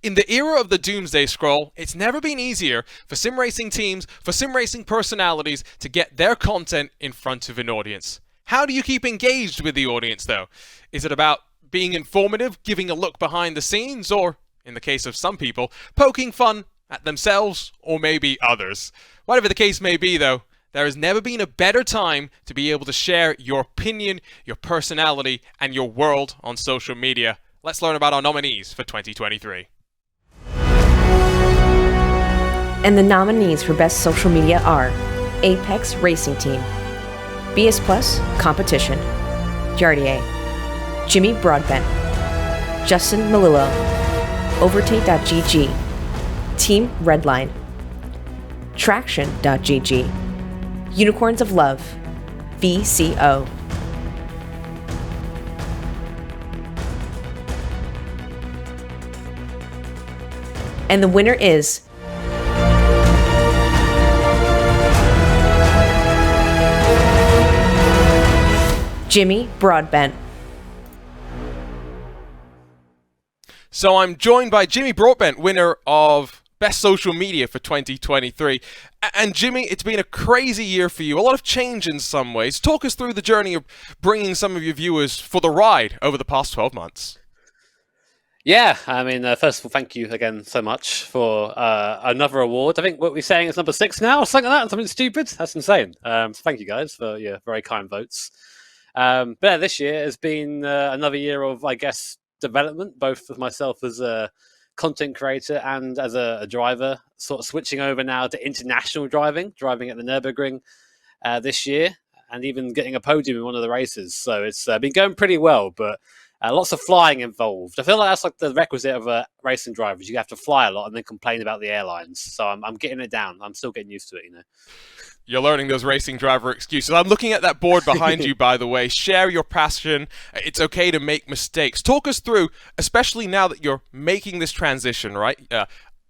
In the era of the Doomsday Scroll, it's never been easier for sim racing teams, for sim racing personalities to get their content in front of an audience. How do you keep engaged with the audience though? Is it about being informative, giving a look behind the scenes, or, in the case of some people, poking fun at themselves or maybe others? Whatever the case may be though, there has never been a better time to be able to share your opinion, your personality, and your world on social media. Let's learn about our nominees for 2023. And the nominees for Best Social Media are Apex Racing Team, BS Plus Competition, Jardier, Jimmy Broadbent, Justin Malillo, Overtate.gg, Team Redline, Traction.gg, Unicorns of Love, VCO. And the winner is Jimmy Broadbent. So I'm joined by Jimmy Broadbent, winner of Best Social Media for 2023. And Jimmy, it's been a crazy year for you, a lot of change in some ways. Talk us through the journey of bringing some of your viewers for the ride over the past 12 months. Yeah, I mean, first of all, thank you again so much for another award. I think what we're saying is number 6 now, or something like that, something stupid. That's insane. So thank you guys for your very kind votes. But yeah, this year has been another year of, I guess, development, both for myself as a content creator and as a driver, sort of switching over now to international driving at the Nürburgring this year, and even getting a podium in one of the races. So it's been going pretty well, but lots of flying involved. I feel like that's like the requisite of a racing driver. You have to fly a lot and then complain about the airlines. So I'm getting it down. I'm still getting used to it, you know. You're learning those racing driver excuses. I'm looking at that board behind you, by the way. Share your passion. It's okay to make mistakes. Talk us through, especially now that you're making this transition, right?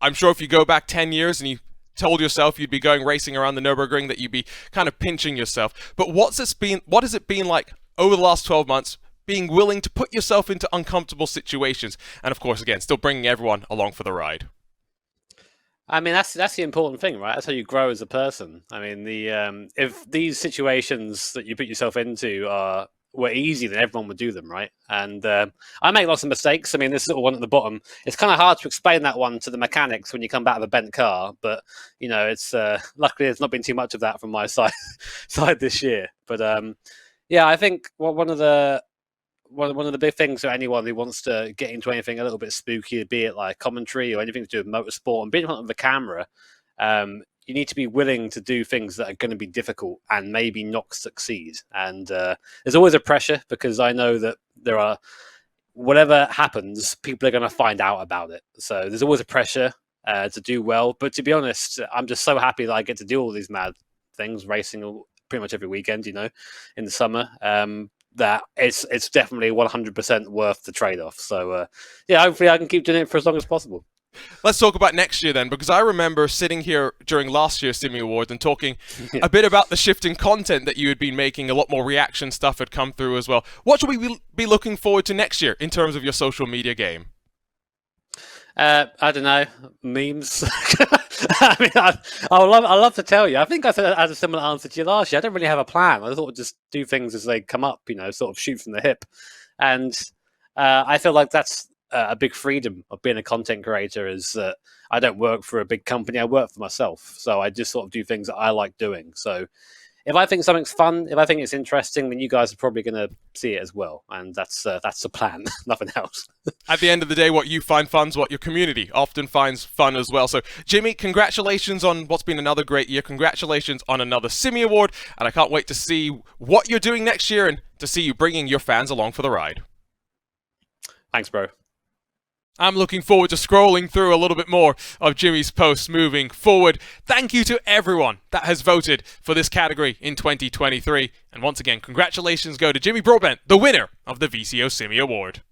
I'm sure if you go back 10 years and you told yourself you'd be going racing around the Nürburgring, that you'd be kind of pinching yourself. But what has it been like over the last 12 months, being willing to put yourself into uncomfortable situations? And of course, again, still bringing everyone along for the ride. I mean, that's the important thing, right? That's how you grow as a person. I mean, if these situations that you put yourself into were easy, then everyone would do them, right? And I make lots of mistakes. I mean, this little one at the bottom, it's kind of hard to explain that one to the mechanics when you come back with a bent car. But, you know, it's luckily there's not been too much of that from my side this year. But, yeah, I think one of the big things for anyone who wants to get into anything a little bit spooky, be it like commentary or anything to do with motorsport and being in front of the camera, you need to be willing to do things that are going to be difficult and maybe not succeed. And there's always a pressure, because I know that whatever happens, people are going to find out about it. So there's always a pressure to do well. But to be honest, I'm just so happy that I get to do all these mad things, racing pretty much every weekend, you know, in the summer. That it's definitely 100% worth the trade-off. So, yeah, hopefully I can keep doing it for as long as possible. Let's talk about next year then, because I remember sitting here during last year's Simmy Awards and talking a bit about the shift in content that you had been making. A lot more reaction stuff had come through as well. What should we be looking forward to next year in terms of your social media game? I don't know, memes. I mean, I love to tell you. I think I had a similar answer to you last year. I don't really have a plan. I thought I'd just do things as they come up, you know, sort of shoot from the hip. And I feel like that's a big freedom of being a content creator, is that I don't work for a big company. I work for myself. So I just sort of do things that I like doing. So if I think something's fun, if I think it's interesting, then you guys are probably going to see it as well. And that's the plan, nothing else. At the end of the day, what you find fun is what your community often finds fun as well. So, Jimmy, congratulations on what's been another great year. Congratulations on another Simmy Award. And I can't wait to see what you're doing next year and to see you bringing your fans along for the ride. Thanks, bro. I'm looking forward to scrolling through a little bit more of Jimmy's posts moving forward. Thank you to everyone that has voted for this category in 2023. And once again, congratulations go to Jimmy Broadbent, the winner of the VCO SIMMY Award.